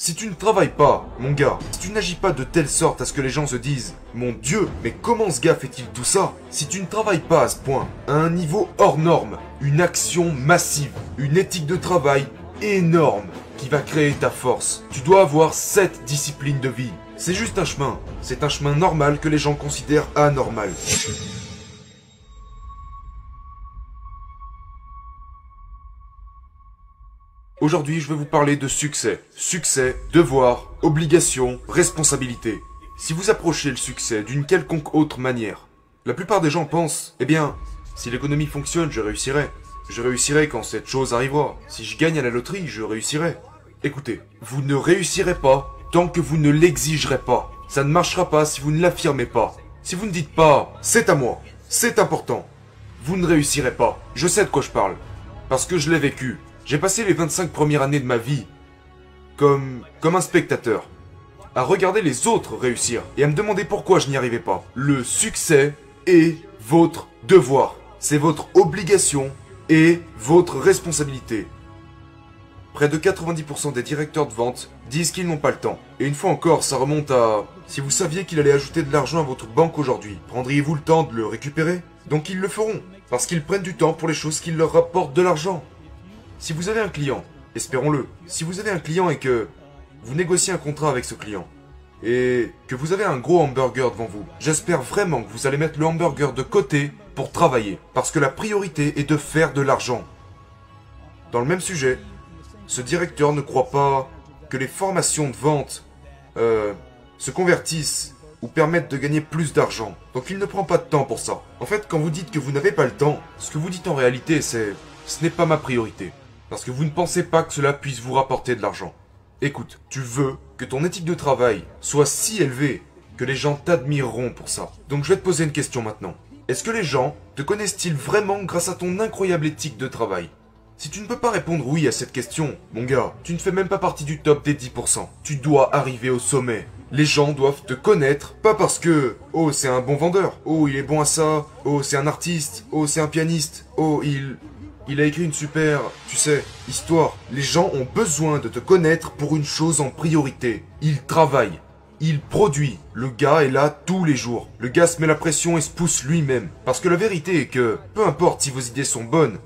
Si tu ne travailles pas, mon gars, si tu n'agis pas de telle sorte à ce que les gens se disent « Mon Dieu, mais comment ce gars fait-il tout ça ?» Si tu ne travailles pas à ce point, à un niveau hors norme, une action massive, une éthique de travail énorme qui va créer ta force, tu dois avoir cette discipline de vie. C'est juste un chemin. C'est un chemin normal que les gens considèrent anormal. Aujourd'hui, je vais vous parler de succès. Succès, devoir, obligation, responsabilité. Si vous approchez le succès d'une quelconque autre manière, la plupart des gens pensent, eh bien, si l'économie fonctionne, je réussirai. Je réussirai quand cette chose arrivera. Si je gagne à la loterie, je réussirai. Écoutez, vous ne réussirez pas tant que vous ne l'exigerez pas. Ça ne marchera pas si vous ne l'affirmez pas. Si vous ne dites pas, c'est à moi, c'est important, vous ne réussirez pas. Je sais de quoi je parle. Parce que je l'ai vécu. J'ai passé les 25 premières années de ma vie comme un spectateur, à regarder les autres réussir et à me demander pourquoi je n'y arrivais pas. Le succès est votre devoir. C'est votre obligation et votre responsabilité. Près de 90% des directeurs de vente disent qu'ils n'ont pas le temps. Et une fois encore, ça remonte à... Si vous saviez qu'il allait ajouter de l'argent à votre banque aujourd'hui, prendriez-vous le temps de le récupérer? Donc ils le feront, parce qu'ils prennent du temps pour les choses qui leur rapportent de l'argent. Si vous avez un client, espérons-le, si vous avez un client et que vous négociez un contrat avec ce client, et que vous avez un gros hamburger devant vous, j'espère vraiment que vous allez mettre le hamburger de côté pour travailler, parce que la priorité est de faire de l'argent. Dans le même sujet, ce directeur ne croit pas que les formations de vente se convertissent ou permettent de gagner plus d'argent. Donc il ne prend pas de temps pour ça. En fait, quand vous dites que vous n'avez pas le temps, ce que vous dites en réalité c'est « ce n'est pas ma priorité ». Parce que vous ne pensez pas que cela puisse vous rapporter de l'argent. Écoute, tu veux que ton éthique de travail soit si élevée que les gens t'admireront pour ça. Donc je vais te poser une question maintenant. Est-ce que les gens te connaissent-ils vraiment grâce à ton incroyable éthique de travail? Si tu ne peux pas répondre oui à cette question, mon gars, tu ne fais même pas partie du top des 10%. Tu dois arriver au sommet. Les gens doivent te connaître, pas parce que « Oh, c'est un bon vendeur. Oh, il est bon à ça. Oh, c'est un artiste. Oh, c'est un pianiste. Oh, il a écrit une super, tu sais, histoire. » Les gens ont besoin de te connaître pour une chose en priorité. Il travaille. Il produit. Le gars est là tous les jours. Le gars se met la pression et se pousse lui-même. Parce que la vérité est que, peu importe si vos idées sont bonnes,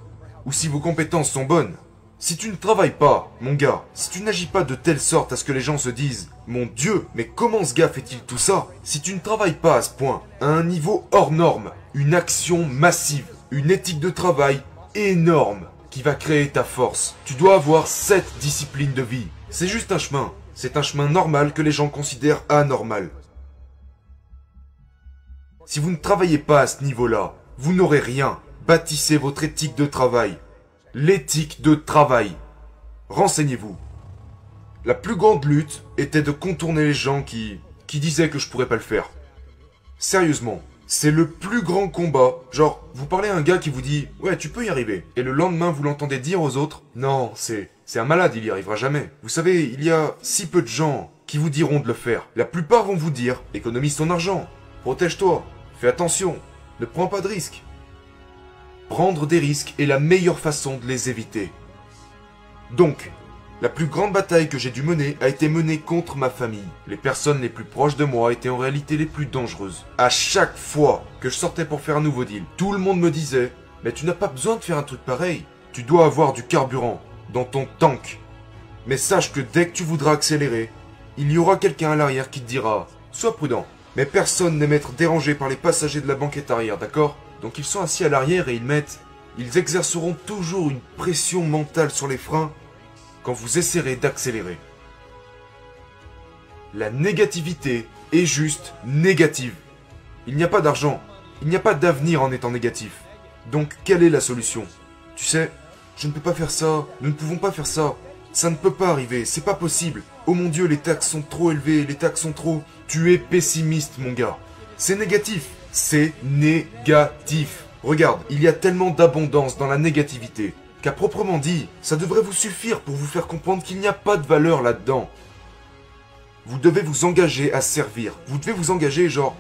ou si vos compétences sont bonnes, si tu ne travailles pas, mon gars, si tu n'agis pas de telle sorte à ce que les gens se disent « Mon Dieu, mais comment ce gars fait-il tout ça ?» Si tu ne travailles pas à ce point, à un niveau hors norme, une action massive, une éthique de travail énorme qui va créer ta force, tu dois avoir cette discipline de vie. C'est juste un chemin. C'est un chemin normal que les gens considèrent anormal. Si vous ne travaillez pas à ce niveau-là, vous n'aurez rien. Bâtissez votre éthique de travail. L'éthique de travail. Renseignez-vous. La plus grande lutte était de contourner les gens qui disaient que je pourrais pas le faire. Sérieusement, c'est le plus grand combat. Genre, vous parlez à un gars qui vous dit « Ouais, tu peux y arriver ». Et le lendemain, vous l'entendez dire aux autres « Non, c'est un malade, il y arrivera jamais ». Vous savez, il y a si peu de gens qui vous diront de le faire. La plupart vont vous dire « Économise ton argent, protège-toi, fais attention, ne prends pas de risques ». Prendre des risques est la meilleure façon de les éviter. Donc, la plus grande bataille que j'ai dû mener a été menée contre ma famille. Les personnes les plus proches de moi étaient en réalité les plus dangereuses. À chaque fois que je sortais pour faire un nouveau deal, tout le monde me disait « Mais tu n'as pas besoin de faire un truc pareil. Tu dois avoir du carburant dans ton tank. Mais sache que dès que tu voudras accélérer, il y aura quelqu'un à l'arrière qui te dira « Sois prudent. » Mais personne n'aime être dérangé par les passagers de la banquette arrière, d'accord ? Donc ils sont assis à l'arrière et ils exerceront toujours une pression mentale sur les freins quand vous essaierez d'accélérer. La négativité est juste négative. Il n'y a pas d'argent, il n'y a pas d'avenir en étant négatif. Donc quelle est la solution? Tu sais, je ne peux pas faire ça, nous ne pouvons pas faire ça, ça ne peut pas arriver, c'est pas possible. Oh mon Dieu, les taxes sont trop élevées, les taxes sont trop... Tu es pessimiste, mon gars. C'est négatif. C'est négatif. Regarde, il y a tellement d'abondance dans la négativité qu'à proprement dit, ça devrait vous suffire pour vous faire comprendre qu'il n'y a pas de valeur là-dedans. Vous devez vous engager à servir. Vous devez vous engager genre,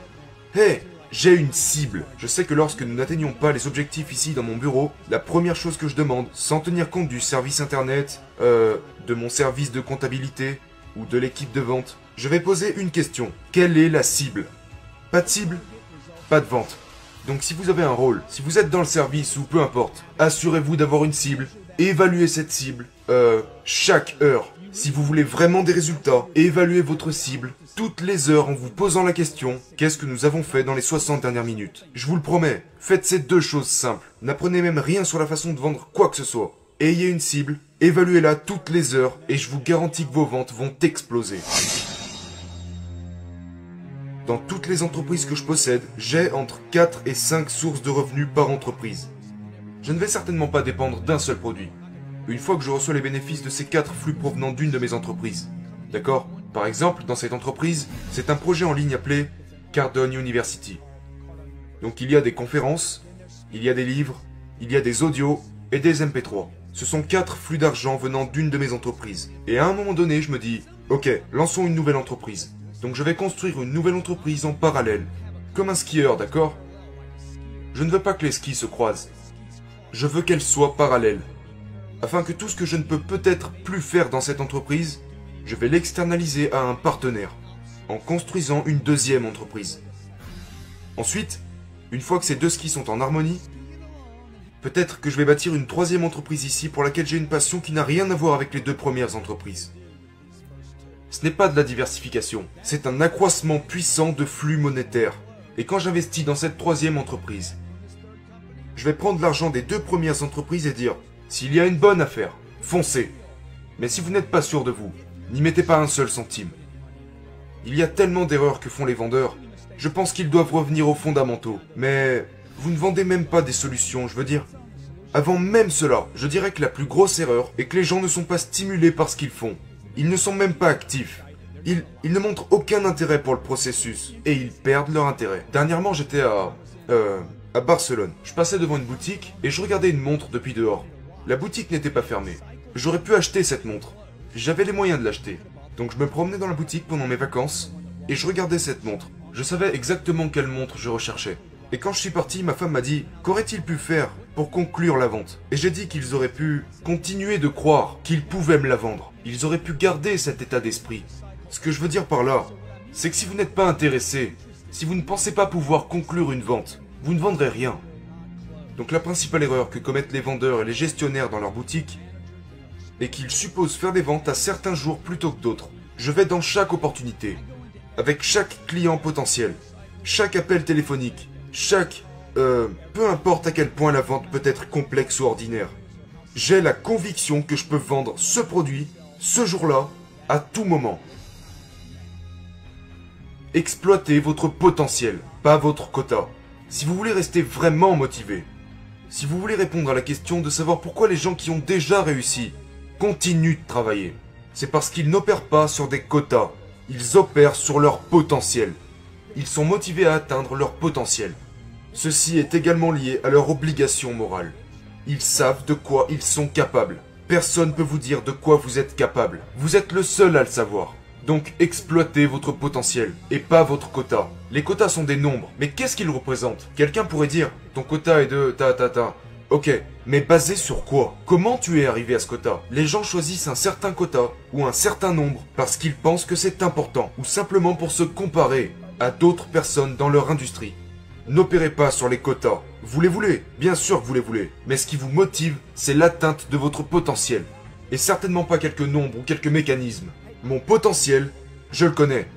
hey, j'ai une cible. Je sais que lorsque nous n'atteignons pas les objectifs ici dans mon bureau, la première chose que je demande, sans tenir compte du service internet, de mon service de comptabilité, ou de l'équipe de vente, je vais poser une question. Quelle est la cible? Pas de cible? Pas de vente. Donc si vous avez un rôle, si vous êtes dans le service ou peu importe, assurez-vous d'avoir une cible, évaluez cette cible, chaque heure. Si vous voulez vraiment des résultats, évaluez votre cible toutes les heures en vous posant la question « Qu'est-ce que nous avons fait dans les 60 dernières minutes ?» Je vous le promets, faites ces deux choses simples. N'apprenez même rien sur la façon de vendre quoi que ce soit. Ayez une cible, évaluez-la toutes les heures et je vous garantis que vos ventes vont exploser. Dans toutes les entreprises que je possède, j'ai entre 4 et 5 sources de revenus par entreprise. Je ne vais certainement pas dépendre d'un seul produit. Une fois que je reçois les bénéfices de ces 4 flux provenant d'une de mes entreprises. D'accord? Par exemple, dans cette entreprise, c'est un projet en ligne appelé Cardone University. Donc il y a des conférences, il y a des livres, il y a des audios et des MP3. Ce sont 4 flux d'argent venant d'une de mes entreprises. Et à un moment donné, je me dis, ok, lançons une nouvelle entreprise. Donc je vais construire une nouvelle entreprise en parallèle. Comme un skieur, d'accord? Je ne veux pas que les skis se croisent. Je veux qu'elles soient parallèles. Afin que tout ce que je ne peux peut-être plus faire dans cette entreprise, je vais l'externaliser à un partenaire, en construisant une deuxième entreprise. Ensuite, une fois que ces deux skis sont en harmonie, peut-être que je vais bâtir une troisième entreprise ici pour laquelle j'ai une passion qui n'a rien à voir avec les deux premières entreprises. Ce n'est pas de la diversification, c'est un accroissement puissant de flux monétaires. Et quand j'investis dans cette troisième entreprise, je vais prendre l'argent des deux premières entreprises et dire s'il y a une bonne affaire, foncez. Mais si vous n'êtes pas sûr de vous, n'y mettez pas un seul centime. Il y a tellement d'erreurs que font les vendeurs, je pense qu'ils doivent revenir aux fondamentaux. Mais vous ne vendez même pas des solutions, je veux dire. Avant même cela, je dirais que la plus grosse erreur est que les gens ne sont pas stimulés par ce qu'ils font. Ils ne sont même pas actifs. Ils ne montrent aucun intérêt pour le processus. Et ils perdent leur intérêt. Dernièrement, j'étais à Barcelone. Je passais devant une boutique et je regardais une montre depuis dehors. La boutique n'était pas fermée. J'aurais pu acheter cette montre. J'avais les moyens de l'acheter. Donc je me promenais dans la boutique pendant mes vacances et je regardais cette montre. Je savais exactement quelle montre je recherchais. Et quand je suis parti, ma femme m'a dit « Qu'aurait-il pu faire pour conclure la vente ?» Et j'ai dit qu'ils auraient pu continuer de croire qu'ils pouvaient me la vendre. Ils auraient pu garder cet état d'esprit. Ce que je veux dire par là, c'est que si vous n'êtes pas intéressé, si vous ne pensez pas pouvoir conclure une vente, vous ne vendrez rien. Donc la principale erreur que commettent les vendeurs et les gestionnaires dans leur boutique est qu'ils supposent faire des ventes à certains jours plutôt que d'autres. Je vais dans chaque opportunité, avec chaque client potentiel, chaque appel téléphonique, peu importe à quel point la vente peut être complexe ou ordinaire. J'ai la conviction que je peux vendre ce produit, ce jour-là, à tout moment. Exploitez votre potentiel, pas votre quota. Si vous voulez rester vraiment motivé, si vous voulez répondre à la question de savoir pourquoi les gens qui ont déjà réussi continuent de travailler, c'est parce qu'ils n'opèrent pas sur des quotas, ils opèrent sur leur potentiel. Ils sont motivés à atteindre leur potentiel. Ceci est également lié à leur obligation morale. Ils savent de quoi ils sont capables. Personne ne peut vous dire de quoi vous êtes capable. Vous êtes le seul à le savoir. Donc exploitez votre potentiel, et pas votre quota. Les quotas sont des nombres, mais qu'est-ce qu'ils représentent? Quelqu'un pourrait dire, ton quota est de ta. Ok, mais basé sur quoi? Comment tu es arrivé à ce quota? Les gens choisissent un certain quota, ou un certain nombre, parce qu'ils pensent que c'est important, ou simplement pour se comparer à d'autres personnes dans leur industrie. N'opérez pas sur les quotas. Vous les voulez, bien sûr que vous les voulez, mais ce qui vous motive, c'est l'atteinte de votre potentiel, et certainement pas quelques nombres ou quelques mécanismes. Mon potentiel, je le connais.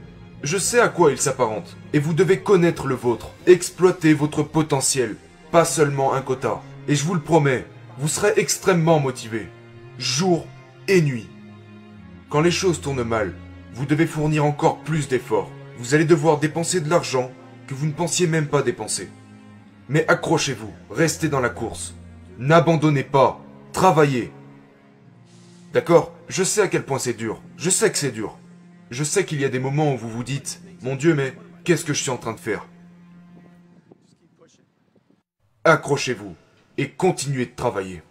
Je sais à quoi il s'apparente. Et vous devez connaître le vôtre. Exploitez votre potentiel, pas seulement un quota. Et je vous le promets, vous serez extrêmement motivé. Jour et nuit. Quand les choses tournent mal, vous devez fournir encore plus d'efforts. Vous allez devoir dépenser de l'argent que vous ne pensiez même pas dépenser. Mais accrochez-vous, restez dans la course. N'abandonnez pas, travaillez. D'accord? Je sais à quel point c'est dur. Je sais que c'est dur. Je sais qu'il y a des moments où vous vous dites « Mon Dieu, mais qu'est-ce que je suis en train de faire ?» Accrochez-vous et continuez de travailler.